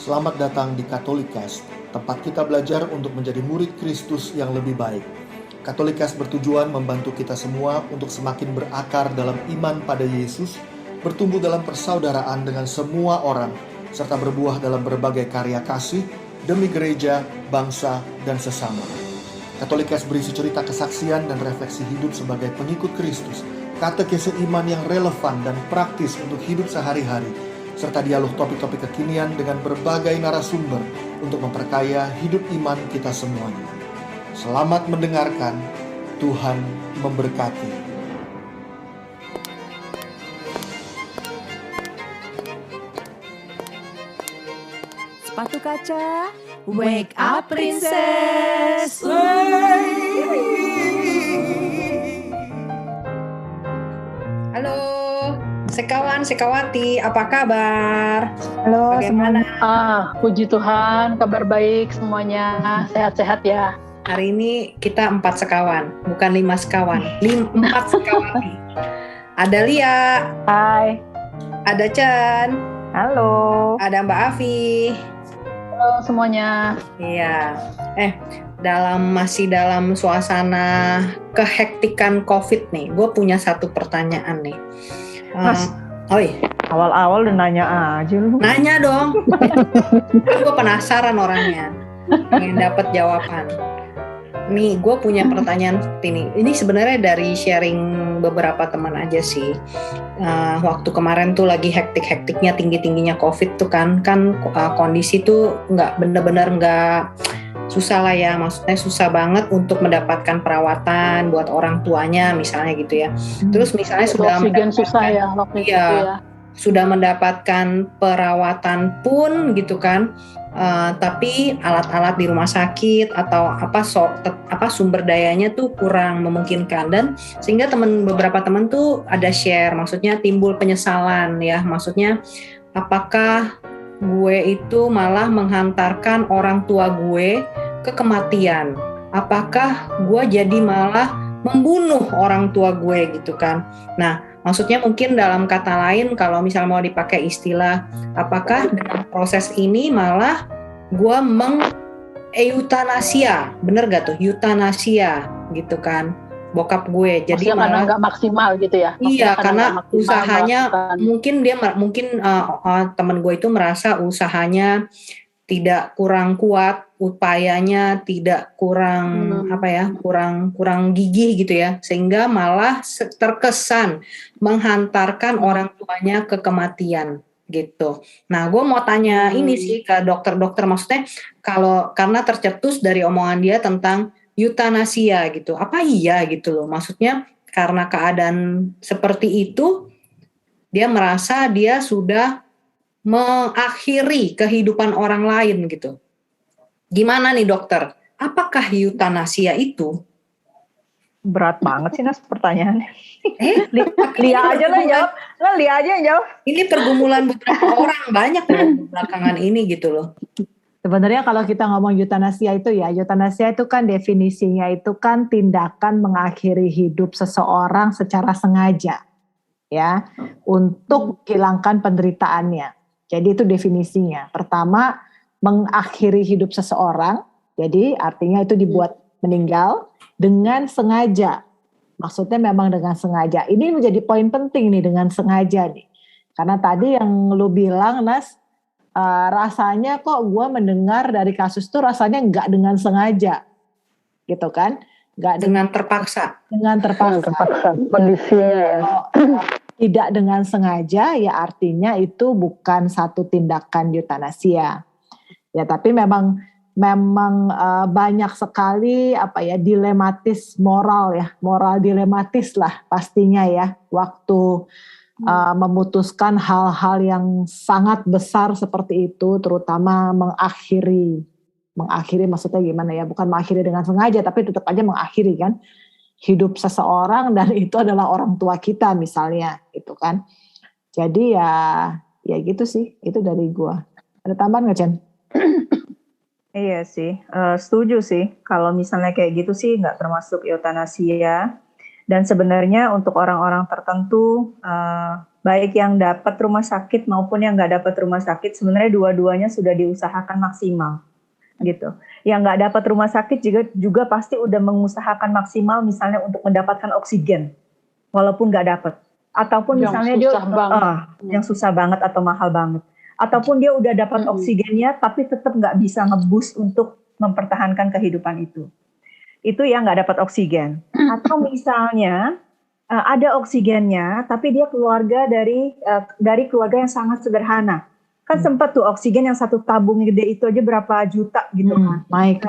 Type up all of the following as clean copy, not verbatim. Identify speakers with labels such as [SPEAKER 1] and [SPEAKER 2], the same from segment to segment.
[SPEAKER 1] Selamat datang di Katolikas, tempat kita belajar untuk menjadi murid Kristus yang lebih baik. Katolikas bertujuan membantu kita semua untuk semakin berakar dalam iman pada Yesus, bertumbuh dalam persaudaraan dengan semua orang, serta berbuah dalam berbagai karya kasih demi gereja, bangsa, dan sesama. Katolikas berisi cerita kesaksian dan refleksi hidup sebagai pengikut Kristus, katekese iman yang relevan dan praktis untuk hidup sehari-hari, serta dialog topik-topik kekinian dengan berbagai narasumber untuk memperkaya hidup iman kita semuanya. Selamat mendengarkan, Tuhan memberkati.
[SPEAKER 2] Sepatu kaca, wake up princess.
[SPEAKER 3] Halo, sekawan, sekawati, apa kabar?
[SPEAKER 4] Halo
[SPEAKER 3] Bagaimana?
[SPEAKER 4] semuanya. Puji Tuhan, kabar baik semuanya, sehat-sehat ya.
[SPEAKER 3] Hari ini kita 4 sekawan, bukan 5 sekawan, 4 sekawati. Ada Lia,
[SPEAKER 4] Hai,
[SPEAKER 3] ada Chan,
[SPEAKER 4] halo.
[SPEAKER 3] ada Mbak Afi.
[SPEAKER 4] Halo semuanya.
[SPEAKER 3] Iya, masih dalam suasana kehektikan COVID nih, gue punya satu pertanyaan nih.
[SPEAKER 4] Mas,
[SPEAKER 3] Oi,
[SPEAKER 4] awal-awal udah nanya aja lu.
[SPEAKER 3] nanya dong. Gue penasaran orangnya, pengen dapat jawaban. Nih, gue punya pertanyaan seperti ini. Ini sebenarnya dari sharing beberapa teman aja sih. Waktu kemarin tuh lagi hektik-hektiknya, tinggi-tingginya COVID tuh kan kondisi tuh bener-bener nggak susah lah ya. Maksudnya susah banget untuk mendapatkan perawatan buat orang tuanya misalnya gitu ya. Terus misalnya sudah
[SPEAKER 4] Oksigen susah ya waktu itu ya.
[SPEAKER 3] sudah mendapatkan perawatan pun gitu kan. Tapi alat-alat di rumah sakit atau sumber dayanya tuh kurang memungkinkan, dan sehingga beberapa teman tuh ada share, maksudnya timbul penyesalan ya, maksudnya apakah gue itu malah menghantarkan orang tua gue ke kematian, apakah gue jadi malah membunuh orang tua gue gitu kan. Nah, maksudnya mungkin dalam kata lain, kalau misal mau dipakai istilah, apakah dalam proses ini malah gue meng-eutanasia, bener gak tuh? Eutanasia gitu kan, bokap gue. Jadi
[SPEAKER 4] maksudnya karena nggak maksimal gitu ya?
[SPEAKER 3] Iya, karena usahanya mungkin teman gue itu merasa usahanya tidak kurang kuat, upayanya tidak kurang kurang gigih gitu ya, sehingga malah terkesan menghantarkan orang tuanya ke kematian gitu. Nah, gue mau tanya ini sih ke dokter-dokter, maksudnya karena tercetus dari omongan dia tentang eutanasia gitu, apa iya gitu loh, maksudnya karena keadaan seperti itu dia merasa dia sudah mengakhiri kehidupan orang lain gitu. Gimana nih dokter? Apakah eutanasia itu?
[SPEAKER 5] Berat banget sih Nas pertanyaannya.
[SPEAKER 3] Lia
[SPEAKER 5] aja lah jawab. Lia aja yang jawab.
[SPEAKER 3] Ini pergumulan beberapa orang banyak loh belakangan ini gitu loh.
[SPEAKER 5] Sebenarnya kalau kita ngomong eutanasia itu kan definisinya itu kan tindakan mengakhiri hidup seseorang secara sengaja ya, untuk menghilangkan penderitaannya. Jadi itu definisinya. Pertama, mengakhiri hidup seseorang, jadi artinya itu dibuat meninggal dengan sengaja. Maksudnya memang dengan sengaja. Ini menjadi poin penting nih, dengan sengaja nih. Karena tadi yang lu bilang, Nas, rasanya kok gue mendengar dari kasus itu rasanya nggak dengan sengaja, gitu kan? Nggak
[SPEAKER 3] dengan terpaksa.
[SPEAKER 5] Dengan terpaksa.
[SPEAKER 4] Kondisinya ya.
[SPEAKER 5] Tidak dengan sengaja, ya artinya itu bukan satu tindakan eutanasia. Ya, tapi memang banyak sekali dilematis moral dilematis lah pastinya ya, waktu memutuskan hal-hal yang sangat besar seperti itu, terutama mengakhiri maksudnya gimana ya, bukan mengakhiri dengan sengaja tapi tetap aja mengakhiri kan hidup seseorang, dan itu adalah orang tua kita misalnya gitu kan. Jadi ya gitu sih, itu dari gua. Ada tambahan nggak, Chen?
[SPEAKER 6] Iya sih, setuju sih. Kalau misalnya kayak gitu sih nggak termasuk eutanasia. Dan sebenarnya untuk orang-orang tertentu baik yang dapat rumah sakit maupun yang nggak dapat rumah sakit, sebenarnya dua-duanya sudah diusahakan maksimal, gitu. Yang nggak dapat rumah sakit juga pasti udah mengusahakan maksimal, misalnya untuk mendapatkan oksigen, walaupun nggak dapat. Ataupun
[SPEAKER 4] Yang
[SPEAKER 6] misalnya
[SPEAKER 4] susah banget.
[SPEAKER 6] yang susah banget atau mahal banget. Ataupun dia udah dapat oksigennya, tapi tetap nggak bisa nge-boost untuk mempertahankan kehidupan itu. Itu yang nggak dapat oksigen. Atau misalnya ada oksigennya, tapi dia keluarga dari keluarga yang sangat sederhana. Kan sempat tuh oksigen yang satu tabung gede itu aja berapa juta gitu kan.
[SPEAKER 5] Naik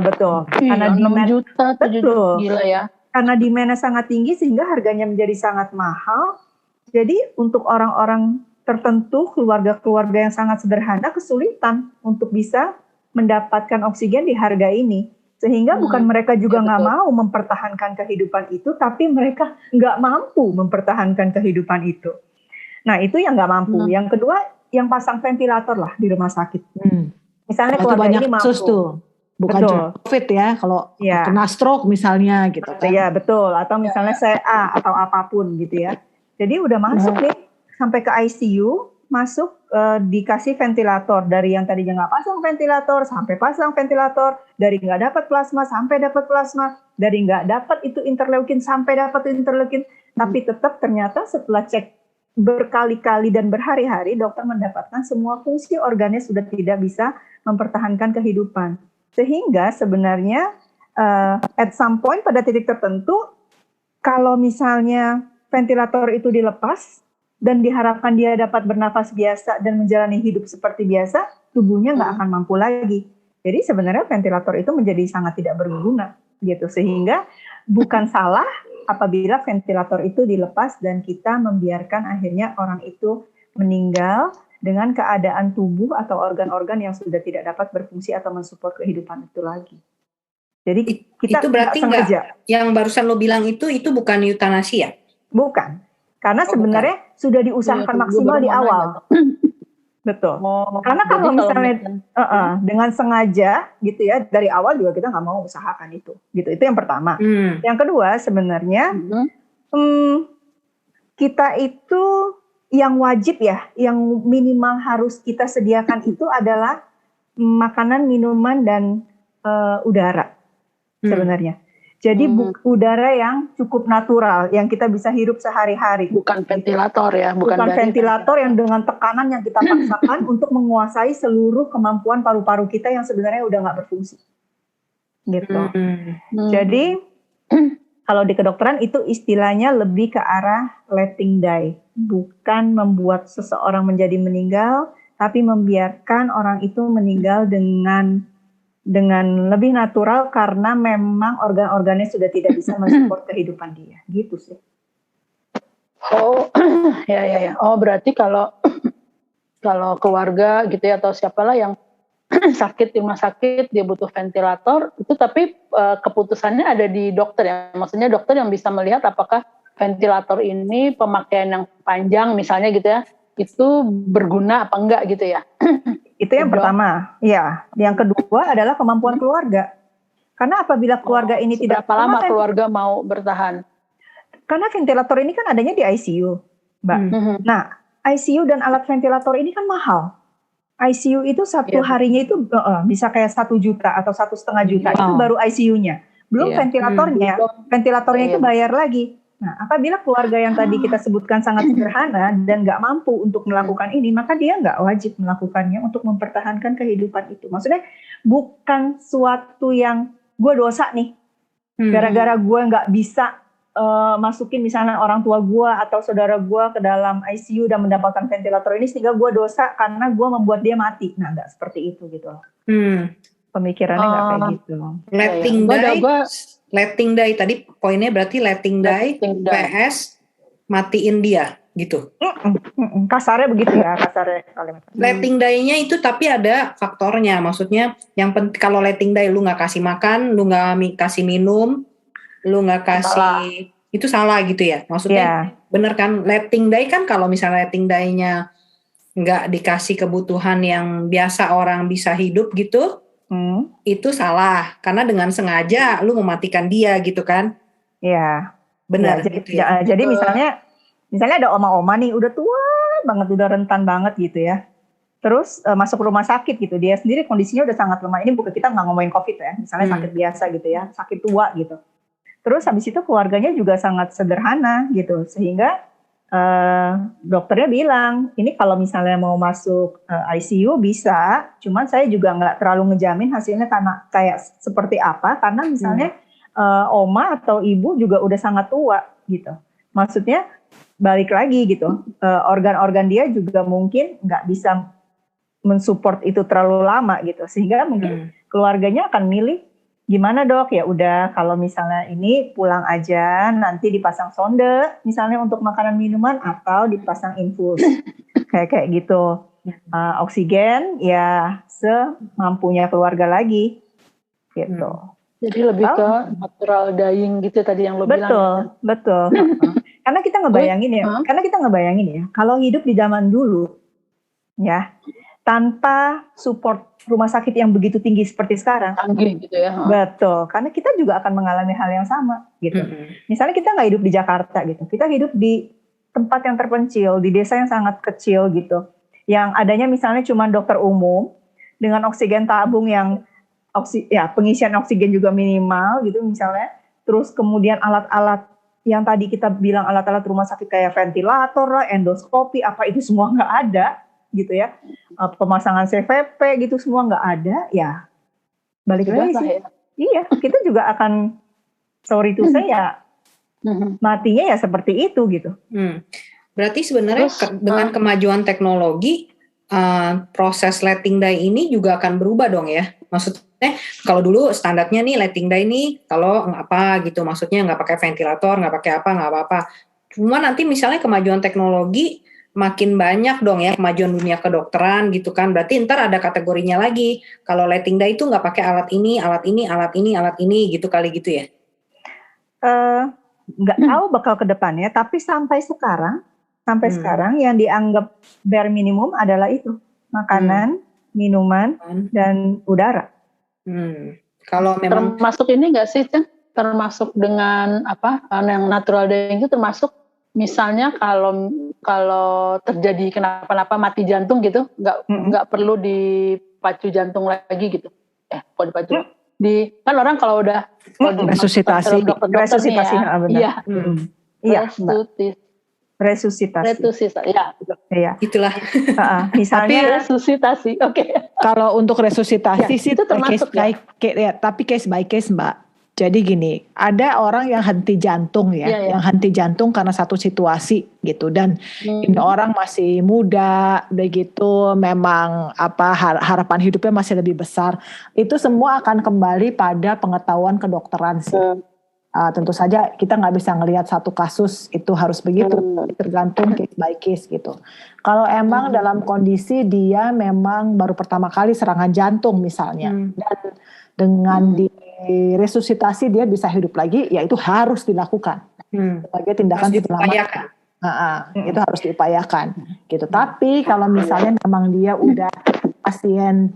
[SPEAKER 6] Betul.
[SPEAKER 4] Iya,
[SPEAKER 6] Karena
[SPEAKER 4] 6
[SPEAKER 6] demand,
[SPEAKER 4] juta, 7 juta,
[SPEAKER 6] betul.
[SPEAKER 4] gila ya.
[SPEAKER 6] Karena demand-nya sangat tinggi sehingga harganya menjadi sangat mahal. Jadi untuk orang-orang tertentu, keluarga-keluarga yang sangat sederhana kesulitan untuk bisa mendapatkan oksigen di harga ini. Sehingga bukan mereka juga nggak mau mempertahankan kehidupan itu, tapi mereka nggak mampu mempertahankan kehidupan itu. Nah itu yang nggak mampu. Yang kedua, yang pasang ventilator lah di rumah sakit. Misalnya
[SPEAKER 5] Itu
[SPEAKER 6] keluarga
[SPEAKER 5] banyak
[SPEAKER 6] ini mampu.
[SPEAKER 5] kasus tuh. Bukan
[SPEAKER 6] Betul.
[SPEAKER 5] cuma COVID ya, kalau
[SPEAKER 6] Iya.
[SPEAKER 5] kena stroke misalnya gitu kan.
[SPEAKER 6] Iya betul. Atau misalnya CA atau apapun gitu ya. Jadi udah masuk nih sampai ke ICU, masuk dikasih ventilator, dari yang tadinya nggak pasang ventilator sampai pasang ventilator, dari nggak dapat plasma sampai dapat plasma, dari nggak dapat itu interleukin sampai dapat interleukin, tapi tetap ternyata setelah cek berkali-kali dan berhari-hari, dokter mendapatkan semua fungsi organnya sudah tidak bisa mempertahankan kehidupan. Sehingga sebenarnya at some point pada titik tertentu, kalau misalnya ventilator itu dilepas dan diharapkan dia dapat bernafas biasa dan menjalani hidup seperti biasa, tubuhnya nggak akan mampu lagi. Jadi sebenarnya ventilator itu menjadi sangat tidak berguna, gitu. Sehingga bukan salah apabila ventilator itu dilepas dan kita membiarkan akhirnya orang itu meninggal dengan keadaan tubuh atau organ-organ yang sudah tidak dapat berfungsi atau mensupport kehidupan itu lagi. Jadi kita
[SPEAKER 3] itu berarti
[SPEAKER 6] nggak sengaja.
[SPEAKER 3] yang barusan lo bilang itu bukan eutanasi ya?
[SPEAKER 6] Bukan. Karena sebenarnya sudah diusahakan maksimal di awal. Betul. Karena kalau misalnya dengan sengaja gitu ya, dari awal juga kita nggak mau usahakan itu. Gitu. Itu yang pertama. Yang kedua sebenarnya kita itu yang wajib ya, yang minimal harus kita sediakan itu adalah makanan, minuman, dan udara sebenarnya. Jadi udara yang cukup natural, yang kita bisa hirup sehari-hari.
[SPEAKER 4] Bukan ventilator ya,
[SPEAKER 6] bukan ventilator yang dengan tekanan yang kita paksakan untuk menguasai seluruh kemampuan paru-paru kita yang sebenarnya udah nggak berfungsi. Gitu. Jadi kalau di kedokteran itu istilahnya lebih ke arah letting die, bukan membuat seseorang menjadi meninggal, tapi membiarkan orang itu meninggal dengan lebih natural karena memang organ-organnya sudah tidak bisa mensupport kehidupan dia, gitu sih.
[SPEAKER 4] Oh, ya. Oh, berarti kalau keluarga gitu ya atau siapalah yang sakit di rumah sakit dia butuh ventilator itu, tapi keputusannya ada di dokter ya. Maksudnya dokter yang bisa melihat apakah ventilator ini pemakaian yang panjang misalnya gitu ya, itu berguna apa enggak gitu ya.
[SPEAKER 6] Itu yang pertama, ya. Yang kedua adalah kemampuan keluarga. Karena apabila keluarga ini tidak...
[SPEAKER 4] Berapa lama keluarga mau bertahan?
[SPEAKER 6] Karena ventilator ini kan adanya di ICU, Mbak. Nah, ICU dan alat ventilator ini kan mahal. ICU itu satu harinya itu bisa kayak 1 juta atau 1,5 juta. Itu baru ICU-nya. Belum ventilatornya. Ventilatornya itu bayar lagi. Nah, apabila keluarga yang tadi kita sebutkan sangat sederhana dan nggak mampu untuk melakukan ini, maka dia nggak wajib melakukannya untuk mempertahankan kehidupan itu. Maksudnya bukan suatu yang gue dosa nih, gara-gara gue nggak bisa masukin misalnya orang tua gue atau saudara gue ke dalam ICU dan mendapatkan ventilator ini sehingga gue dosa karena gue membuat dia mati. Nah, nggak seperti itu gitu loh. Pemikirannya nggak kayak gitu.
[SPEAKER 3] Letting die tadi poinnya berarti letting die PS matiin dia gitu.
[SPEAKER 6] Kasarnya begitu ya, kasarnya kalimat.
[SPEAKER 3] Letting die-nya itu tapi ada faktornya, maksudnya yang kalau letting die lu nggak kasih makan, lu nggak kasih minum, lu nggak kasih itu salah gitu ya, maksudnya bener kan? Letting die kan kalau misalnya letting die-nya nggak dikasih kebutuhan yang biasa orang bisa hidup gitu. Itu salah karena dengan sengaja lu mematikan dia gitu kan?
[SPEAKER 6] Iya.
[SPEAKER 3] Benar.
[SPEAKER 6] Ya, jadi misalnya misalnya ada oma-oma nih udah tua banget, udah rentan banget gitu ya. Terus masuk rumah sakit gitu, dia sendiri kondisinya udah sangat lemah. Ini bukan, kita nggak ngomongin COVID ya, misalnya sakit biasa gitu ya, sakit tua gitu. Terus habis itu keluarganya juga sangat sederhana gitu, sehingga dokternya bilang, ini kalau misalnya mau masuk ICU bisa, cuman saya juga nggak terlalu ngejamin hasilnya karena kayak seperti apa, karena misalnya oma atau ibu juga udah sangat tua gitu. Maksudnya balik lagi gitu, organ-organ dia juga mungkin nggak bisa mensupport itu terlalu lama gitu, sehingga mungkin keluarganya akan milih gimana dok, ya udah kalau misalnya ini pulang aja, nanti dipasang sonde misalnya untuk makanan minuman atau dipasang infus kayak gitu. Oksigen ya semampunya keluarga lagi gitu.
[SPEAKER 4] Jadi lebih ke natural dying gitu tadi yang lo bilang.
[SPEAKER 6] Betul. Karena kita ngebayangin ya, kalau hidup di zaman dulu ya, tanpa support rumah sakit yang begitu tinggi seperti sekarang.
[SPEAKER 4] Canggih gitu ya.
[SPEAKER 6] Betul, karena kita juga akan mengalami hal yang sama gitu. Misalnya kita nggak hidup di Jakarta gitu, kita hidup di tempat yang terpencil, di desa yang sangat kecil gitu, yang adanya misalnya cuma dokter umum dengan oksigen tabung yang pengisian oksigen juga minimal gitu misalnya. Terus kemudian alat-alat yang tadi kita bilang, alat-alat rumah sakit kayak ventilator lah, endoskopi, apa itu semua nggak ada gitu ya, pemasangan CVP gitu semua nggak ada, ya balik lagi sih, iya kita juga akan sorry to say ya matinya ya seperti itu gitu.
[SPEAKER 3] Berarti sebenarnya dengan kemajuan teknologi proses letting die ini juga akan berubah dong ya, maksudnya kalau dulu standarnya nih letting die nih kalau apa gitu, maksudnya nggak pakai ventilator, nggak pakai apa, nggak apa-apa. Cuma nanti misalnya kemajuan teknologi makin banyak dong ya, kemajuan dunia kedokteran gitu kan, berarti ntar ada kategorinya lagi, kalau letting die itu nggak pakai alat ini gitu kali gitu ya.
[SPEAKER 6] Nggak tahu bakal ke depannya, tapi sampai sekarang yang dianggap bare minimum adalah itu, makanan, minuman, dan udara.
[SPEAKER 3] Kalau memang
[SPEAKER 4] termasuk ini nggak sih, Cen? Termasuk dengan apa yang natural dying itu termasuk misalnya kalau terjadi kenapa-napa mati jantung gitu, nggak perlu dipacu jantung lagi gitu. Kok dipacu? Kan orang kalau udah
[SPEAKER 5] resusitasi.
[SPEAKER 6] Resusitasi. Ya.
[SPEAKER 3] Itulah.
[SPEAKER 6] Misalnya
[SPEAKER 4] resusitasi. Oke.
[SPEAKER 5] Kalau untuk resusitasi sih
[SPEAKER 4] itu termasuk
[SPEAKER 5] tapi case by case, Mbak. Jadi gini, ada orang yang henti jantung yang henti jantung karena satu situasi gitu, dan ini orang masih muda, begitu memang harapan hidupnya masih lebih besar. Itu semua akan kembali pada pengetahuan kedokteran sih. Tentu saja kita nggak bisa ngelihat satu kasus itu harus begitu, tergantung case by case gitu. Kalau emang dalam kondisi dia memang baru pertama kali serangan jantung misalnya, dan dengan resusitasi dia bisa hidup lagi, ya itu harus dilakukan sebagai tindakan penyelamatan. Itu harus diupayakan gitu. Tapi kalau misalnya memang dia udah pasien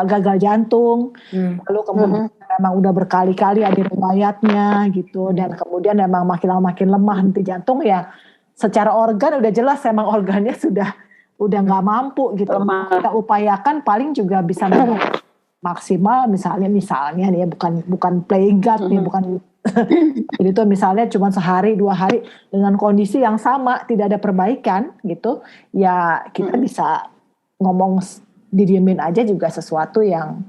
[SPEAKER 5] gagal jantung, lalu kemudian memang udah berkali-kali ada riwayatnya gitu, dan kemudian memang makin lemah henti jantung, ya secara organ udah jelas memang organnya sudah nggak mampu gitu. Kita upayakan paling juga bisa maksimal misalnya nih, bukan playing God nih, bukan jadi itu misalnya cuma sehari 2 hari dengan kondisi yang sama, tidak ada perbaikan gitu, ya kita bisa ngomong didiemin aja juga sesuatu yang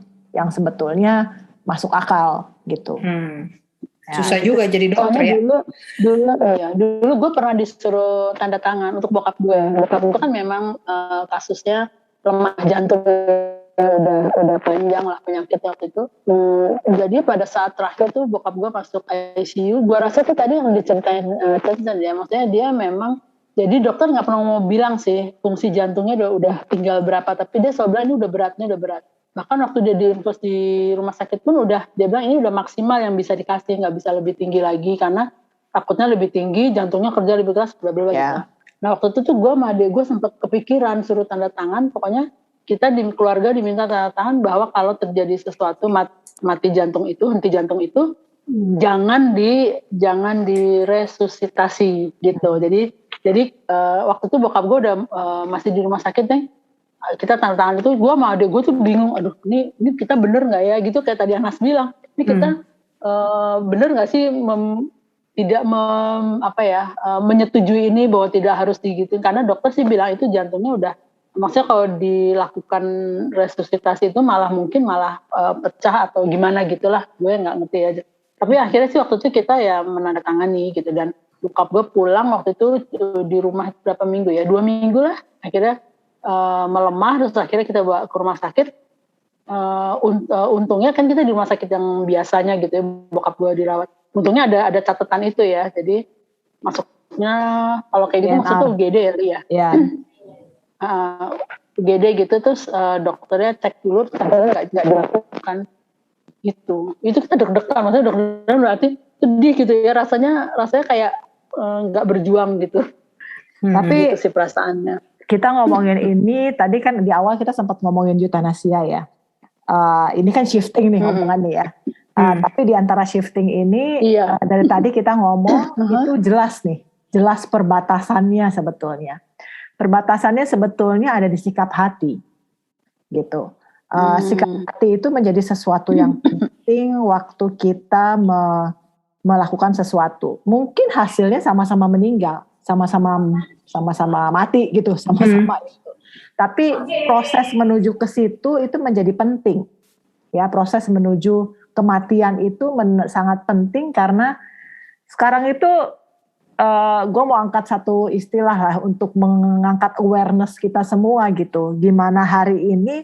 [SPEAKER 5] sebetulnya masuk akal gitu.
[SPEAKER 3] Susah juga jadi dokter ya.
[SPEAKER 4] Dulu gue pernah disuruh tanda tangan untuk bokap gue. Bokap gue kan memang kasusnya lemah jantung, udah panjang lah penyakitnya waktu itu. Jadi pada saat terakhir tuh bokap gue masuk ICU, gue rasa tuh tadi yang diceritain ya, maksudnya dia memang, jadi dokter nggak pernah mau bilang sih fungsi jantungnya udah tinggal berapa, tapi dia selalu bilang ini udah berat. Bahkan waktu dia diinfus di rumah sakit pun dia bilang ini udah maksimal yang bisa dikasih, nggak bisa lebih tinggi lagi karena takutnya lebih tinggi jantungnya kerja lebih keras, bla bla bla gitu. Nah waktu itu tuh gue sama adik gue sempat kepikiran suruh tanda tangan, pokoknya kita di keluarga diminta tanda tangan bahwa kalau terjadi sesuatu henti jantung itu jangan diresusitasi gitu. Jadi waktu itu bokap gue udah masih di rumah sakit nih. Kita tanda tangan itu, gue sama adik gue tuh bingung, aduh ini kita bener nggak ya gitu, kayak tadi Anas bilang, ini kita bener nggak sih tidak menyetujui ini bahwa tidak harus digituin, karena dokter sih bilang itu jantungnya udah, maksudnya kalau dilakukan resusitasi itu malah pecah atau gimana gitulah, gue nggak ngerti aja. Tapi akhirnya sih waktu itu kita ya menandatangani gitu, dan bokap gue pulang waktu itu di rumah berapa minggu ya, 2 minggu lah, akhirnya melemah, terus akhirnya kita bawa ke rumah sakit. Untungnya kan kita di rumah sakit yang biasanya gitu ya, bokap gue dirawat. Untungnya ada catatan itu ya, jadi masuknya kalau kayak gitu maksudnya UGD ya. Iya. UGD gitu, terus dokternya cek dulu, ternyata nggak dilakukan gitu. Itu kita deg-degan, maksudnya deg-degan berarti sedih gitu ya, rasanya kayak nggak berjuang gitu.
[SPEAKER 5] Tapi
[SPEAKER 4] gitu sih perasaannya.
[SPEAKER 5] Kita ngomongin ini, tadi kan di awal kita sempat ngomongin eutanasia ya. Ini kan shifting nih ngomongannya ya. Tapi di antara shifting ini, dari tadi kita ngomong, itu jelas perbatasannya sebetulnya. Perbatasannya sebetulnya ada di sikap hati, gitu. Sikap hati itu menjadi sesuatu yang penting waktu kita melakukan sesuatu. Mungkin hasilnya sama-sama meninggal, sama-sama mati gitu, sama-sama itu. Tapi proses menuju ke situ itu menjadi penting. Ya, proses menuju kematian itu sangat penting, karena sekarang itu gue mau angkat satu istilah lah untuk mengangkat awareness kita semua gitu. Gimana hari ini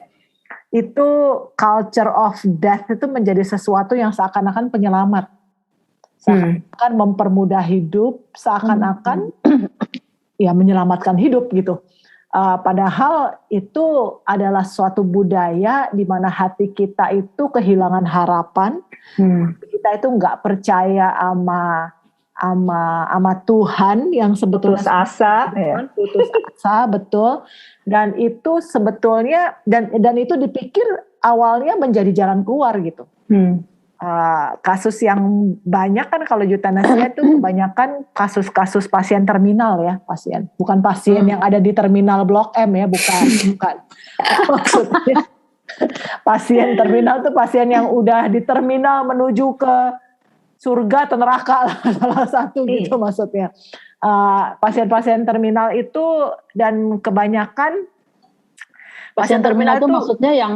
[SPEAKER 5] itu culture of death itu menjadi sesuatu yang seakan-akan penyelamat. Seakan-akan mempermudah hidup, seakan-akan ya menyelamatkan hidup gitu. Padahal itu adalah suatu budaya di mana hati kita itu kehilangan harapan. Kita itu nggak percaya sama Tuhan yang sebetulnya putus asa, betul. Dan itu sebetulnya dan itu dipikir awalnya menjadi jalan keluar gitu. Kasus yang banyak kan kalau eutanasia itu kebanyakan kasus-kasus pasien terminal ya, bukan pasien yang ada di terminal Blok M ya, bukan. Maksudnya pasien terminal itu pasien yang udah di terminal menuju ke surga atau neraka lah, salah satu gitu maksudnya. Pasien-pasien terminal itu, dan kebanyakan
[SPEAKER 4] pasien terminal itu maksudnya yang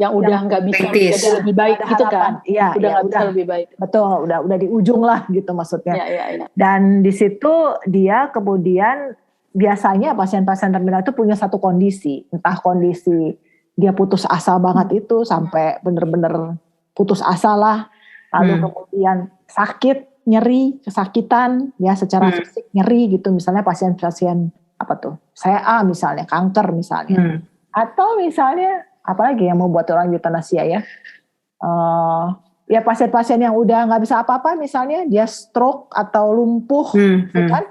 [SPEAKER 4] udah nggak bisa jadi lebih baik gitu kan?
[SPEAKER 5] Iya,
[SPEAKER 4] udah nggak bisa lebih baik.
[SPEAKER 5] Betul, udah di ujung lah gitu maksudnya.
[SPEAKER 4] Ya.
[SPEAKER 5] Dan di situ dia kemudian biasanya pasien-pasien terminal itu punya satu kondisi, entah kondisi dia putus asa banget itu sampai bener-bener putus asa lah, lalu kemudian sakit, nyeri, kesakitan ya secara fisik nyeri gitu, misalnya pasien-pasien CA misalnya, kanker misalnya, atau misalnya apalagi yang membuat orang eutanasia ya, ya pasien-pasien yang udah nggak bisa apa-apa, misalnya dia stroke atau lumpuh, kan?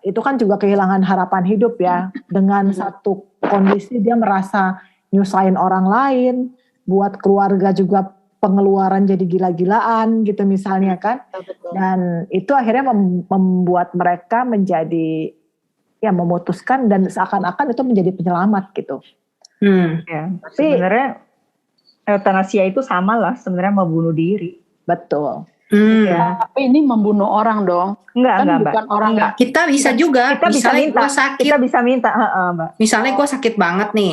[SPEAKER 5] Itu kan juga kehilangan harapan hidup ya, dengan satu kondisi dia merasa nyusahin orang lain, buat keluarga juga pengeluaran jadi gila-gilaan gitu misalnya kan, dan itu akhirnya membuat mereka menjadi ya memutuskan dan seakan-akan itu menjadi penyelamat gitu.
[SPEAKER 6] Ya, sebenarnya eutanasia itu sama lah sebenarnya mau bunuh diri.
[SPEAKER 5] Betul.
[SPEAKER 6] Ya.
[SPEAKER 4] Tapi ini membunuh orang dong.
[SPEAKER 6] Enggak,
[SPEAKER 4] bukan
[SPEAKER 6] Mbak.
[SPEAKER 4] orang.
[SPEAKER 6] Enggak.
[SPEAKER 7] Kita bisa juga.
[SPEAKER 6] Kita bisa minta.
[SPEAKER 7] Gua sakit.
[SPEAKER 6] Kita bisa minta, Mbak.
[SPEAKER 7] Misalnya gue sakit banget nih,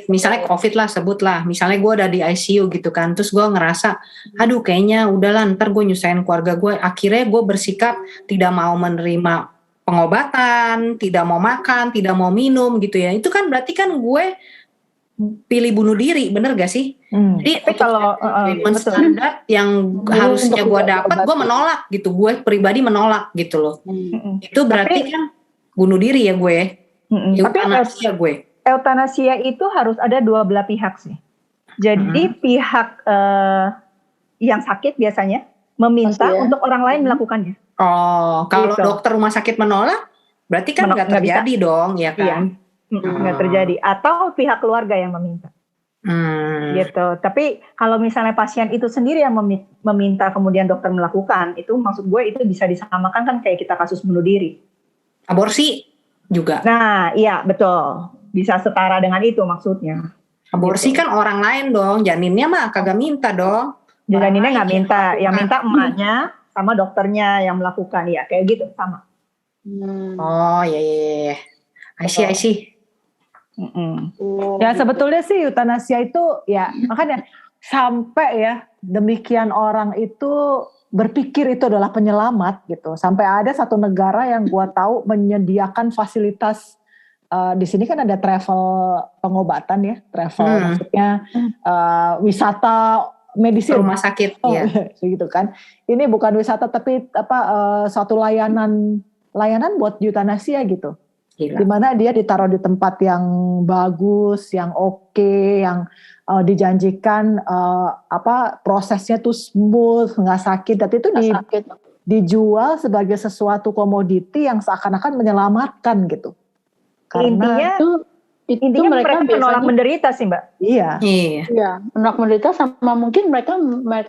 [SPEAKER 7] misalnya COVID lah, sebut lah. Misalnya gue ada di ICU gitu kan, terus gue ngerasa, aduh kayaknya udahlah ntar gue nyusahin keluarga gue. Akhirnya gue bersikap tidak mau menerima pengobatan, tidak mau makan, tidak mau minum gitu ya. Itu kan berarti kan gue pilih bunuh diri, bener gak sih? Jadi
[SPEAKER 6] tapi kalau
[SPEAKER 7] standar yang harusnya gue dapat, gue menolak gitu. Gue pribadi menolak gitu loh. Itu berarti kan bunuh diri ya gue. Eutanasia gue.
[SPEAKER 6] Eutanasia itu harus ada dua belah pihak sih. Jadi pihak yang sakit biasanya meminta untuk orang lain melakukannya.
[SPEAKER 7] Oh, kalau dokter rumah sakit menolak, berarti kan nggak terjadi dong, ya kan?
[SPEAKER 6] Nggak terjadi. Atau pihak keluarga yang meminta. gitu. Tapi kalau misalnya pasien itu sendiri yang meminta kemudian dokter melakukan, itu maksud gue itu bisa disamakan kan kayak kita kasus bunuh diri.
[SPEAKER 7] Aborsi juga.
[SPEAKER 6] Nah, iya betul. Bisa setara dengan itu maksudnya.
[SPEAKER 7] Aborsi
[SPEAKER 6] Gitu.
[SPEAKER 7] kan orang lain dong, janinnya mah kagak minta dong.
[SPEAKER 6] Janinnya nggak
[SPEAKER 7] Orang
[SPEAKER 6] minta,
[SPEAKER 7] lain
[SPEAKER 6] yang minta emaknya sama dokternya yang melakukan, ya kayak gitu sama.
[SPEAKER 7] Oh iya. I see.
[SPEAKER 5] Ya sebetulnya sih eutanasia itu ya makanya sampai ya demikian orang itu berpikir itu adalah penyelamat gitu. Sampai ada satu negara yang gua tahu menyediakan fasilitas di sini kan ada travel pengobatan ya, travel maksudnya wisata medis
[SPEAKER 7] rumah sakit ya.
[SPEAKER 5] Gitu kan. Ini bukan wisata tapi suatu layanan buat eutanasia gitu.
[SPEAKER 7] Gila.
[SPEAKER 5] Di mana dia ditaruh di tempat yang bagus, yang oke, yang dijanjikan prosesnya tuh smooth, nggak sakit, dan itu dijual sebagai sesuatu komoditi yang seakan-akan menyelamatkan gitu. Karena
[SPEAKER 6] intinya mereka menolak menderita sih Mbak.
[SPEAKER 5] Iya,
[SPEAKER 4] menolak menderita sama mungkin mereka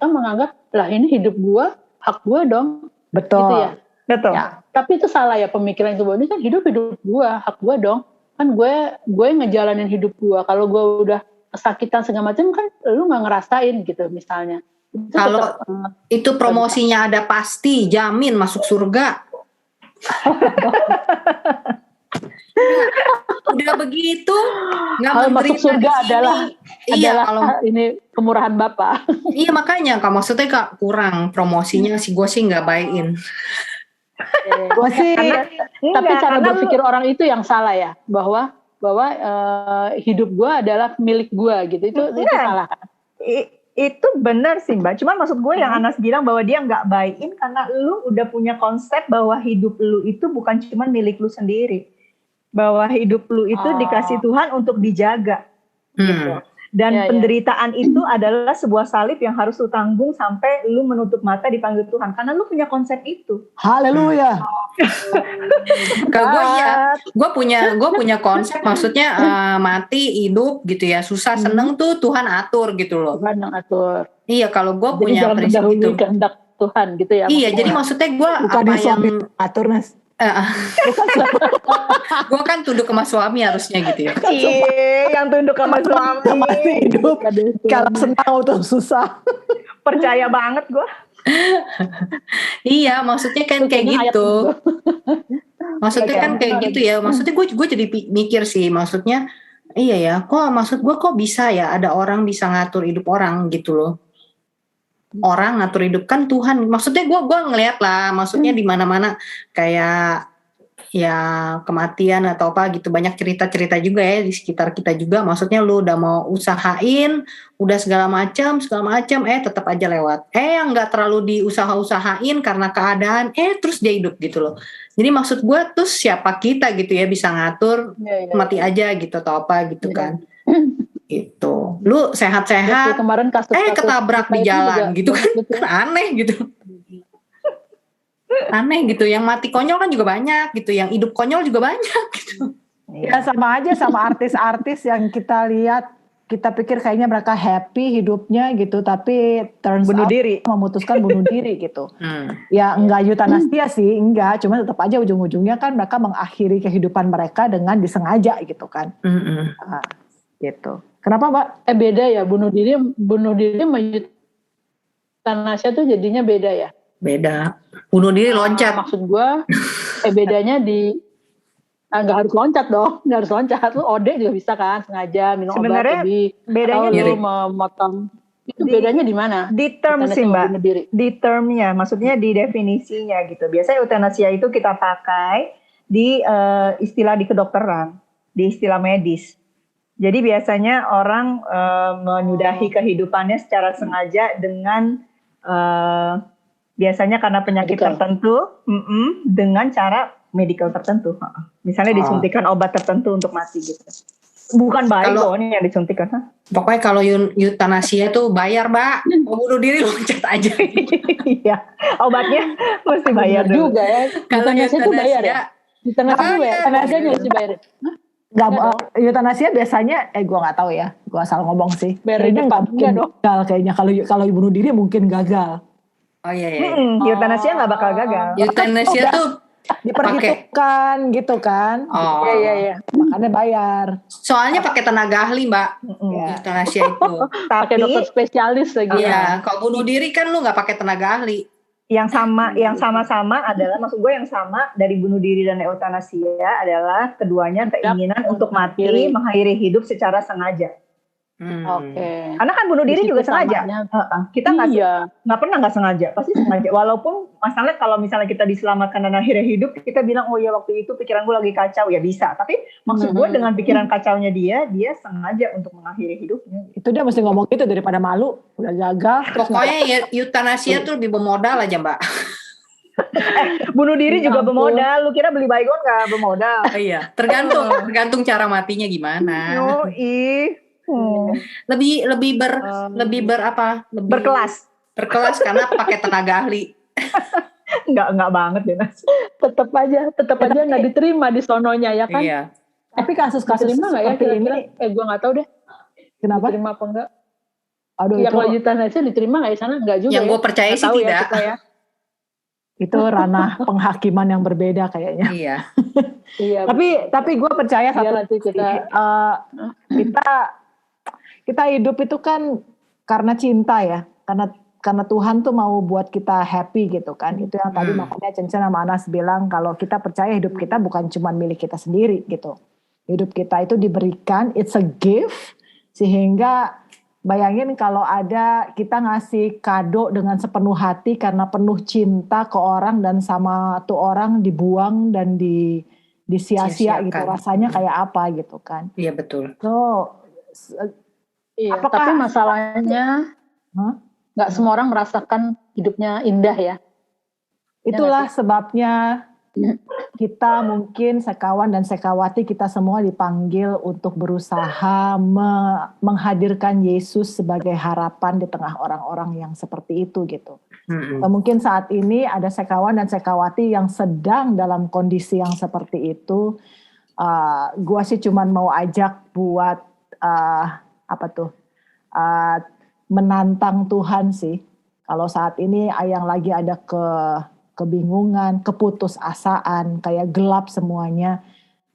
[SPEAKER 4] menganggap lah ini hidup gua, hak gua dong.
[SPEAKER 5] Betul.
[SPEAKER 4] Gitu ya.
[SPEAKER 6] Betul.
[SPEAKER 4] Ya, tapi itu salah ya pemikiran itu, ini kan hidup gua, hak gua dong. Kan gue ngejalanin hidup gua. Kalau gua udah kesakitan segala macam kan lu nggak ngerasain gitu misalnya.
[SPEAKER 7] Kalau itu promosinya ada pasti jamin masuk surga. Udah begitu nggak
[SPEAKER 4] masuk surga adalah
[SPEAKER 7] kalau
[SPEAKER 4] ini kemurahan Bapak.
[SPEAKER 7] Iya makanya maksudnya Kak kurang promosinya sih, gue sih nggak buy-in.
[SPEAKER 5] Gue sih
[SPEAKER 4] tapi cara berpikir orang itu yang salah ya, bahwa hidup gue adalah milik gue gitu, itu salah.
[SPEAKER 6] Itu benar sih Mbak, cuman maksud gue yang Anas bilang bahwa dia nggak buy-in karena lu udah punya konsep bahwa hidup lu itu bukan cuma milik lu sendiri, bahwa hidup lu itu dikasih Tuhan untuk dijaga gitu. Dan penderitaan itu adalah sebuah salib yang harus lu tanggung sampai lu menutup mata dipanggil Tuhan, karena lu punya konsep itu.
[SPEAKER 5] Haleluya.
[SPEAKER 7] Kalau gue punya konsep, maksudnya mati hidup gitu ya, susah seneng tuh Tuhan atur gitu loh.
[SPEAKER 4] Tuhan yang atur.
[SPEAKER 7] Iya, kalau gue punya prinsip itu.
[SPEAKER 4] Kehendak Tuhan gitu ya.
[SPEAKER 7] Iya, jadi maksudnya gue apa yang
[SPEAKER 5] atur Nas.
[SPEAKER 7] Gue kan tunduk sama suami harusnya gitu ya.
[SPEAKER 6] Iya, yang tunduk sama suami.
[SPEAKER 5] Masih hidup. Kalau senang atau susah.
[SPEAKER 6] Percaya banget gue.
[SPEAKER 7] Iya, maksudnya kan kayak gitu. Maksudnya kan kayak gitu ya. Maksudnya gue jadi mikir sih. Maksudnya iya ya. Kok bisa ya ada orang bisa ngatur hidup orang gitu loh. Orang ngatur hidup kan Tuhan. Maksudnya gue ngelihat lah, maksudnya di mana-mana kayak ya kematian atau apa gitu, banyak cerita-cerita juga ya di sekitar kita juga. Maksudnya lu udah mau usahain, udah segala macam tetap aja lewat. Yang nggak terlalu diusaha-usahain karena keadaan, terus dia hidup gitu loh. Jadi maksud gue tuh siapa kita gitu ya bisa ngatur mati aja gitu atau apa gitu kan. Gitu. Lu sehat-sehat
[SPEAKER 4] kemarin
[SPEAKER 7] ketabrak di jalan gitu kan aneh gitu. Aneh gitu, yang mati konyol kan juga banyak gitu, yang hidup konyol juga banyak gitu.
[SPEAKER 5] Ya sama aja sama artis-artis yang kita lihat, kita pikir kayaknya mereka happy hidupnya gitu, tapi turns out memutuskan bunuh diri gitu. Ya enggak eutanasia sih, enggak, cuma tetap aja ujung-ujungnya kan mereka mengakhiri kehidupan mereka dengan disengaja gitu kan. Gitu. Kenapa Mbak?
[SPEAKER 4] Beda ya, bunuh diri sama eutanasia tuh jadinya beda ya.
[SPEAKER 7] Beda. Bunuh diri loncat.
[SPEAKER 4] Maksud gue, bedanya nggak harus loncat dong, nggak harus loncat. Lu OD juga bisa kan, sengaja minum obat lebih.
[SPEAKER 6] Bedanya
[SPEAKER 4] lu memotong. Itu bedanya di mana?
[SPEAKER 6] Di term sih Mbak. Di termnya, maksudnya di definisinya gitu. Biasanya eutanasia itu kita pakai di istilah di kedokteran, di istilah medis. Jadi biasanya orang menyudahi kehidupannya secara sengaja dengan biasanya karena penyakit tertentu, dengan cara medical tertentu. Misalnya disuntikan obat tertentu untuk mati gitu. Bukan bayi loh ini yang disuntikan.
[SPEAKER 7] Pokoknya kalau eutanasia itu bayar Mbak, mau bunuh diri loncat aja.
[SPEAKER 6] Iya, obatnya mesti bayar
[SPEAKER 4] juga ya.
[SPEAKER 7] Kalau
[SPEAKER 4] eutanasia itu bayar ya? Eutanasia itu bayar, tenaganya harus dibayar.
[SPEAKER 5] Nggak,
[SPEAKER 4] Nggak dong.
[SPEAKER 5] Eutanasia biasanya, gue nggak tahu ya, gue asal ngomong sih.
[SPEAKER 4] Beri
[SPEAKER 5] Kayaknya nggak
[SPEAKER 4] depan,
[SPEAKER 5] mungkin
[SPEAKER 4] nggak dong.
[SPEAKER 5] gagal kayaknya. Kalau bunuh diri mungkin gagal.
[SPEAKER 7] Oh iya iya.
[SPEAKER 6] Eutanasia nggak bakal gagal.
[SPEAKER 7] Eutanasia
[SPEAKER 5] udah
[SPEAKER 7] tuh
[SPEAKER 5] Diperhitungkan gitu kan.
[SPEAKER 7] Oh.
[SPEAKER 4] Iya.
[SPEAKER 5] Makanya bayar.
[SPEAKER 7] Soalnya pakai tenaga ahli, Mbak.
[SPEAKER 6] Iya.
[SPEAKER 7] Eutanasia itu.
[SPEAKER 4] Pakai dokter
[SPEAKER 6] Tapi
[SPEAKER 4] spesialis lagi.
[SPEAKER 7] Iya, kalau bunuh diri kan lu nggak pakai tenaga ahli.
[SPEAKER 6] yang sama-sama adalah, maksud gue yang sama dari bunuh diri dan eutanasia adalah keduanya keinginan untuk mati, mengakhiri hidup secara sengaja.
[SPEAKER 4] Oke.
[SPEAKER 6] Karena kan bunuh diri
[SPEAKER 4] Di situ
[SPEAKER 6] juga sengaja.
[SPEAKER 4] samanya.
[SPEAKER 6] Kita
[SPEAKER 4] Iya.
[SPEAKER 6] nggak pernah nggak sengaja, pasti sengaja. Walaupun masalahnya kalau misalnya kita diselamatkan dan akhirnya hidup, kita bilang oh ya waktu itu pikiran gue lagi kacau, ya bisa. Tapi maksud gue dengan pikiran kacaunya dia sengaja untuk mengakhiri hidupnya.
[SPEAKER 5] Itu dia mesti ngomong gitu daripada malu, udah gagal.
[SPEAKER 7] Pokoknya ya, eutanasia tuh lebih bermodal aja, Mbak.
[SPEAKER 6] Bunuh diri
[SPEAKER 4] Ya
[SPEAKER 6] juga
[SPEAKER 4] ampun.
[SPEAKER 6] bermodal. Lu kira beli baygon nggak bermodal?
[SPEAKER 7] Iya, tergantung cara matinya gimana.
[SPEAKER 6] Yoi.
[SPEAKER 7] Lebih
[SPEAKER 6] Berkelas.
[SPEAKER 7] berkelas karena pakai tenaga ahli.
[SPEAKER 6] Nggak banget deh, Nas.
[SPEAKER 4] Tetap aja nggak diterima di sononya ya kan?
[SPEAKER 7] Iya.
[SPEAKER 5] Tapi kasus-kasus
[SPEAKER 4] Diterima nggak ya
[SPEAKER 5] seperti
[SPEAKER 4] kira-kira?
[SPEAKER 5] ini,
[SPEAKER 4] Gue nggak tahu deh.
[SPEAKER 5] kenapa?
[SPEAKER 4] Diterima apa enggak?
[SPEAKER 5] Aduh,
[SPEAKER 4] Ya
[SPEAKER 5] itu
[SPEAKER 4] kalau eutanasia diterima nggak di sana? Enggak juga
[SPEAKER 7] Yang
[SPEAKER 4] ya.
[SPEAKER 7] gue percaya
[SPEAKER 4] Nggak
[SPEAKER 7] sih
[SPEAKER 4] tahu ya
[SPEAKER 7] tidak.
[SPEAKER 4] kita ya.
[SPEAKER 5] itu ranah penghakiman yang berbeda kayaknya.
[SPEAKER 7] Iya.
[SPEAKER 4] Iya.
[SPEAKER 5] Tapi gue percaya
[SPEAKER 4] Iya,
[SPEAKER 5] satu
[SPEAKER 4] nanti
[SPEAKER 5] kita hidup itu kan karena cinta ya, karena Tuhan tuh mau buat kita happy gitu kan. Itu yang tadi makanya Cencen sama Anas bilang kalau kita percaya hidup kita bukan cuma milik kita sendiri gitu. Hidup kita itu diberikan, it's a gift, sehingga bayangin kalau ada kita ngasih kado dengan sepenuh hati karena penuh cinta ke orang dan sama tuh orang dibuang dan disia-sia gitu,
[SPEAKER 7] Sia-siakan.
[SPEAKER 5] rasanya kayak apa gitu kan.
[SPEAKER 7] Iya betul.
[SPEAKER 5] So
[SPEAKER 4] Iya,
[SPEAKER 5] apakah-
[SPEAKER 4] tapi masalahnya nggak semua orang merasakan hidupnya indah ya.
[SPEAKER 5] itulah sebabnya kita mungkin sekawan dan sekawati kita semua dipanggil untuk berusaha menghadirkan Yesus sebagai harapan di tengah orang-orang yang seperti itu gitu. Atau mungkin saat ini ada sekawan dan sekawati yang sedang dalam kondisi yang seperti itu. Gua sih cuman mau ajak buat menantang Tuhan sih. Kalau saat ini yang lagi ada kebingungan, keputusasaan, kayak gelap semuanya.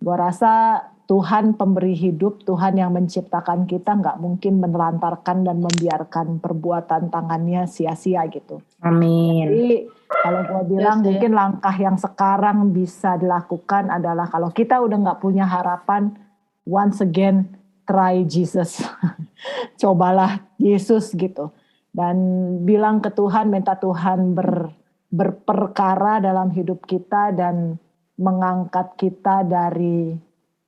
[SPEAKER 5] Gua rasa Tuhan pemberi hidup, Tuhan yang menciptakan kita nggak mungkin menelantarkan dan membiarkan perbuatan tangannya sia-sia gitu.
[SPEAKER 7] Amin.
[SPEAKER 5] Jadi kalau gue bilang mungkin langkah yang sekarang bisa dilakukan adalah kalau kita udah nggak punya harapan, once again try Jesus. Cobalah Yesus gitu. Dan bilang ke Tuhan, minta Tuhan berperkara dalam hidup kita dan mengangkat kita dari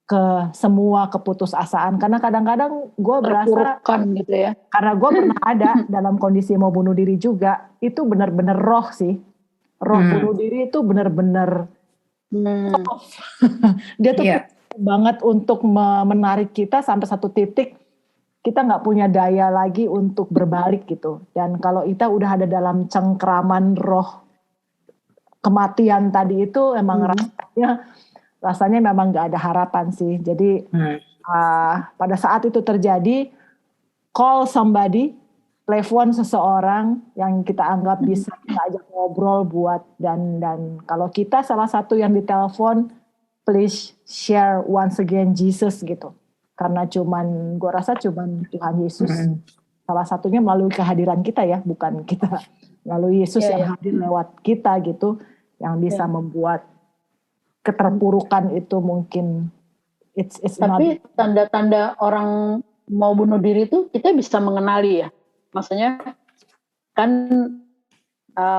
[SPEAKER 5] ke semua keputusasaan. Karena kadang-kadang gue berasa
[SPEAKER 4] gitu ya.
[SPEAKER 5] karena gue pernah ada dalam kondisi mau bunuh diri juga, itu benar-benar roh sih. Roh bunuh diri itu benar-benar dia tuh banget untuk menarik kita sampai satu titik kita nggak punya daya lagi untuk berbalik gitu. Dan kalau kita udah ada dalam cengkraman roh kematian tadi itu emang rasanya memang nggak ada harapan sih. Jadi pada saat itu terjadi, call somebody, telepon seseorang yang kita anggap bisa kita ajak ngobrol buat dan kalau kita salah satu yang ditelepon, please share once again Jesus gitu. Karena gue rasa cuman Tuhan Yesus salah satunya melalui kehadiran kita ya, bukan kita melalui Yesus yang hadir lewat kita gitu, yang bisa membuat keterpurukan itu mungkin it's
[SPEAKER 4] tapi tanda-tanda orang mau bunuh diri itu kita bisa mengenali ya. Maksudnya kan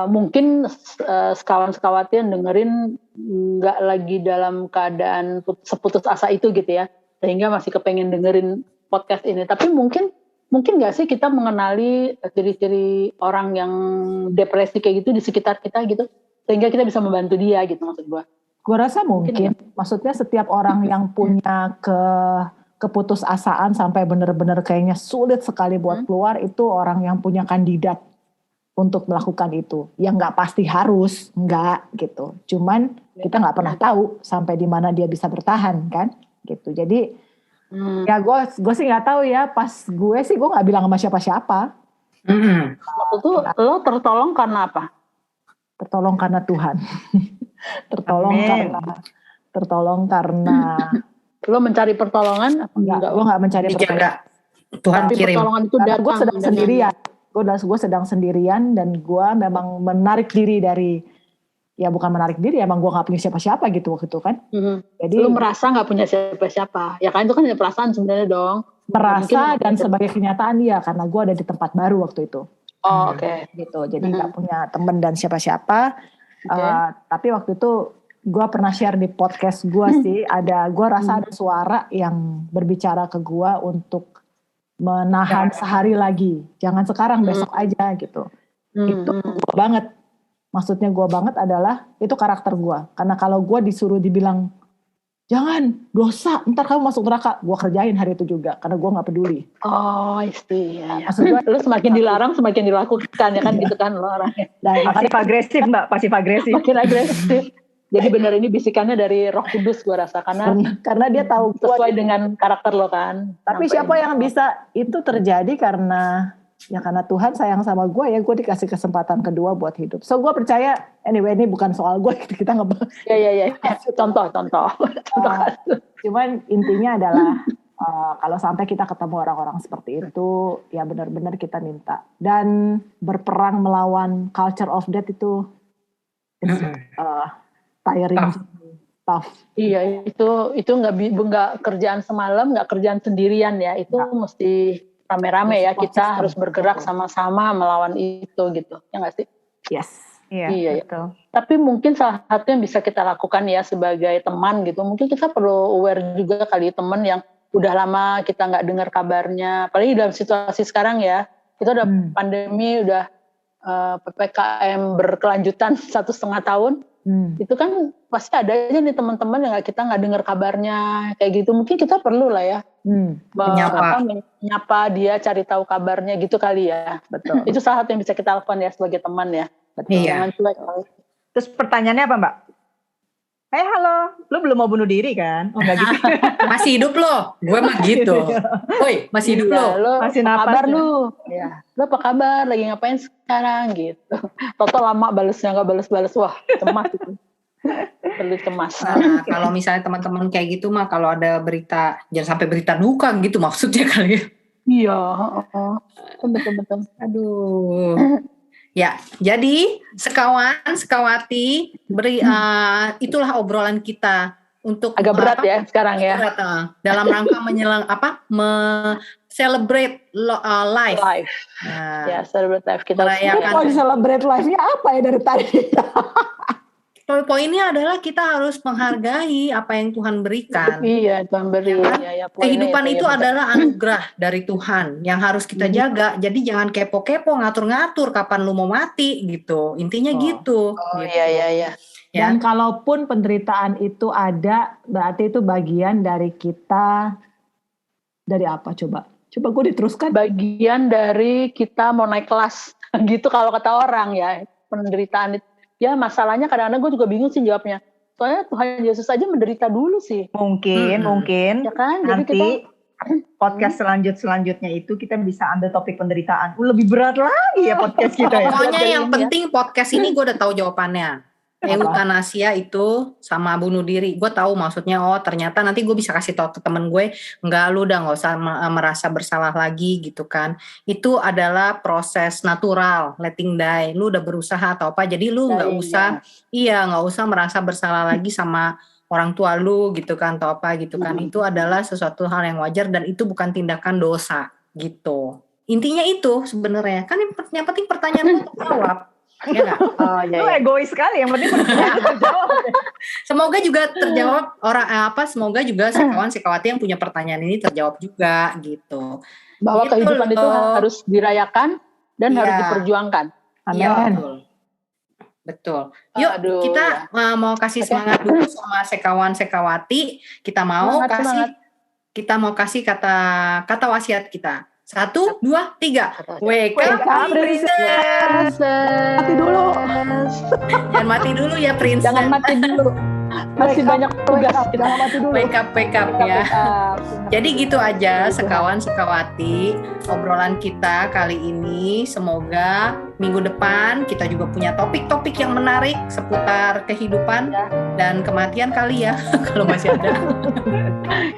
[SPEAKER 4] mungkin sekawan-sekawati yang dengerin nggak lagi dalam keadaan seputus asa itu gitu ya, sehingga masih kepengen dengerin podcast ini. Tapi mungkin nggak sih kita mengenali ciri-ciri orang yang depresi kayak gitu di sekitar kita gitu, sehingga kita bisa membantu dia gitu maksud gue.
[SPEAKER 5] Gue rasa mungkin. Maksudnya setiap orang yang punya keputusasaan sampai benar-benar kayaknya sulit sekali buat keluar, itu orang yang punya kandidat untuk melakukan itu. Yang nggak pasti harus, nggak gitu. Cuman kita nggak pernah tahu sampai di mana dia bisa bertahan kan. gitu. Jadi ya gue sih nggak tahu ya, pas gue nggak bilang sama siapa-siapa.
[SPEAKER 4] Waktu itu lo tertolong karena apa?
[SPEAKER 5] Tertolong karena Tuhan. tertolong karena
[SPEAKER 4] lo mencari pertolongan apa enggak?
[SPEAKER 5] Gue nggak mencari
[SPEAKER 7] dijaga. Tuhan
[SPEAKER 4] Tapi
[SPEAKER 7] kirim.
[SPEAKER 4] pertolongan itu
[SPEAKER 5] karena
[SPEAKER 4] datang.
[SPEAKER 5] gue sedang sendirian. Gue sedang sendirian dan gue memang menarik diri dari, ya bukan menarik diri, emang gue nggak punya siapa-siapa gitu waktu itu kan. Jadi
[SPEAKER 4] lo merasa nggak punya siapa-siapa, ya kan itu kan perasaan sebenarnya dong.
[SPEAKER 5] merasa dan sebagai kenyataan ya, karena gue ada di tempat baru waktu itu.
[SPEAKER 4] Oh, oke.
[SPEAKER 5] Gitu, jadi nggak punya teman dan siapa-siapa. Tapi waktu itu gue pernah share di podcast gue sih, gue rasa ada suara yang berbicara ke gue untuk menahan sehari lagi, jangan sekarang, besok aja gitu. Itu gue banget, maksudnya gue banget adalah itu karakter gue, karena kalau gue disuruh dibilang jangan, dosa, ntar kamu masuk neraka, gue kerjain hari itu juga, karena gue nggak peduli.
[SPEAKER 4] Oh, iya. Maksud gue, lu semakin dilarang semakin dilakukan ya kan gitu kan lo orangnya.
[SPEAKER 6] Pasif agresif Mbak, pasif agresif.
[SPEAKER 4] Makin agresif. Jadi benar ini bisikannya dari Roh Kudus gue rasa,
[SPEAKER 5] karena dia tahu
[SPEAKER 4] sesuai dengan karakter lo kan.
[SPEAKER 5] Tapi siapa yang bisa itu terjadi karena Tuhan sayang sama gue, ya gue dikasih kesempatan kedua buat hidup. So gue percaya, anyway ini bukan soal gue, kita ngebahas.
[SPEAKER 4] Ya. Contoh.
[SPEAKER 5] Cuman intinya adalah kalau sampai kita ketemu orang-orang seperti itu, ya benar-benar kita minta. Dan berperang melawan culture of death itu tiring, tough.
[SPEAKER 4] Iya, itu nggak kerjaan semalam, nggak kerjaan sendirian ya. Itu mesti rame-rame ya, kita harus bergerak sama-sama melawan itu gitu. Ya nggak sih?
[SPEAKER 5] Yes.
[SPEAKER 4] Iya. Betul. Tapi mungkin salah satu yang bisa kita lakukan ya sebagai teman gitu, mungkin kita perlu aware juga kali teman yang udah lama kita nggak dengar kabarnya. Apalagi dalam situasi sekarang ya, kita udah pandemi, udah PPKM berkelanjutan 1,5 tahun. Itu kan pasti ada aja nih teman-teman yang kita nggak dengar kabarnya kayak gitu. Mungkin kita perlu lah ya menyapa dia, cari tahu kabarnya gitu kali ya. Betul. Itu salah satu yang bisa kita lakukan ya sebagai teman ya. Betul. Jangan cuek.
[SPEAKER 6] Terus pertanyaannya apa Mbak? Halo, lu belum mau bunuh diri kan? Oh enggak gitu.
[SPEAKER 7] Masih hidup lo, gue mah gitu. Woi, masih hidup lo.
[SPEAKER 6] Masih
[SPEAKER 4] apa
[SPEAKER 6] napas
[SPEAKER 4] kabar
[SPEAKER 6] ya?
[SPEAKER 4] lu? Ya. Lu apa kabar? Lagi ngapain sekarang gitu. Toto lama balesnya nggak bales-bales, wah cemas itu. Perlu cemas.
[SPEAKER 7] Nah, kalau misalnya teman-teman kayak gitu mah, kalau ada berita, jangan sampai berita duka gitu maksudnya kali ya.
[SPEAKER 4] Iya, betul.
[SPEAKER 7] Aduh. Ya, jadi sekawati itulah obrolan kita untuk
[SPEAKER 4] agak berat ya sekarang ya.
[SPEAKER 7] Berat, dalam rangka celebrate life.
[SPEAKER 4] Nah, ya, celebrate life kita.
[SPEAKER 5] Mau celebrate life-nya apa ya dari tadi?
[SPEAKER 7] Poinnya adalah kita harus menghargai apa yang Tuhan berikan.
[SPEAKER 4] Iya, Tuhan beri.
[SPEAKER 7] Ya, kehidupan itu adalah anugerah dari Tuhan yang harus kita jaga. Jadi jangan kepo-kepo ngatur-ngatur kapan lu mau mati gitu. Intinya gitu.
[SPEAKER 4] Gitu. Iya.
[SPEAKER 5] Dan kalaupun penderitaan itu ada, berarti itu bagian dari kita. Dari apa coba? Coba gue diteruskan.
[SPEAKER 4] Bagian dari kita mau naik kelas gitu kalau kata orang ya. Penderitaan itu. Ya masalahnya kadang-kadang gue juga bingung sih jawabnya. Soalnya Tuhan Yesus aja menderita dulu sih.
[SPEAKER 6] Mungkin.
[SPEAKER 4] Ya kan? Jadi
[SPEAKER 6] Nanti podcast selanjutnya itu kita bisa ambil topik penderitaan. Lebih berat lagi ya podcast kita ya.
[SPEAKER 7] Pokoknya yang penting podcast ini gue udah tahu jawabannya. Eutanasia itu sama bunuh diri. Gue tahu maksudnya, ternyata nanti gue bisa kasih tahu ke temen gue, enggak, lu udah gak usah merasa bersalah lagi gitu kan. Itu adalah proses natural, letting die. Lu udah berusaha atau apa, jadi lu gak usah, gak usah merasa bersalah lagi sama orang tua lu gitu kan, atau apa gitu kan. Itu adalah sesuatu hal yang wajar dan itu bukan tindakan dosa gitu. Intinya itu sebenarnya, kan yang penting pertanyaan lu terjawab. Ya gak?
[SPEAKER 6] Lu egois sekali, yang penting terjawab.
[SPEAKER 7] Semoga juga terjawab semoga juga sekawan-sekawati yang punya pertanyaan ini terjawab juga gitu.
[SPEAKER 4] Bahwa
[SPEAKER 7] gitu
[SPEAKER 4] kehidupan itu harus dirayakan dan harus diperjuangkan.
[SPEAKER 5] Amin.
[SPEAKER 7] Ya, betul. Yuk kita mau kasih semangat dulu sama sekawan-sekawati. Kita mau kasih kata wasiat kita. 1, 2, 3. Wake up, princess.
[SPEAKER 5] Mati dulu.
[SPEAKER 7] Jangan mati dulu ya, princess.
[SPEAKER 4] Jangan mati dulu. Masih banyak tugas kita.
[SPEAKER 5] Jangan mati dulu.
[SPEAKER 7] Wake up ya. Jadi gitu aja sekawan sekawati obrolan kita kali ini. Semoga minggu depan kita juga punya topik-topik yang menarik seputar kehidupan dan kematian kali ya kalau masih ada.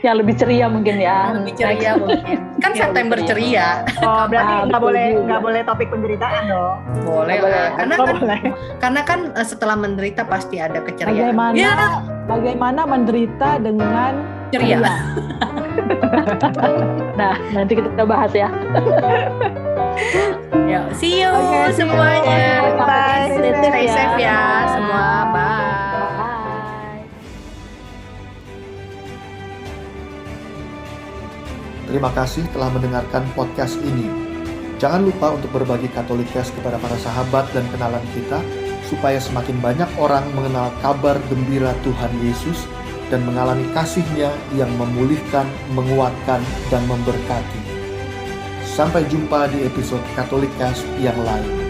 [SPEAKER 4] Yang lebih ceria mungkin ya.
[SPEAKER 7] Lebih ceria mungkin. Kan September ceria.
[SPEAKER 6] Oh, berarti nggak boleh topik penderitaan dong.
[SPEAKER 7] Boleh lah. Karena kan setelah menderita pasti ada keceriaan.
[SPEAKER 5] Bagaimana menderita dengan
[SPEAKER 7] ceria.
[SPEAKER 4] Nah, nanti kita bahas ya.
[SPEAKER 7] Yuk, see you semuanya.
[SPEAKER 6] Bye.
[SPEAKER 7] Stay safe ya semua. Bye.
[SPEAKER 1] Terima kasih telah mendengarkan podcast ini. Jangan lupa untuk berbagi Katolikes kepada para sahabat dan kenalan kita, supaya semakin banyak orang mengenal kabar gembira Tuhan Yesus dan mengalami kasih-Nya yang memulihkan, menguatkan, dan memberkati. Sampai jumpa di episode Katolikes yang lain.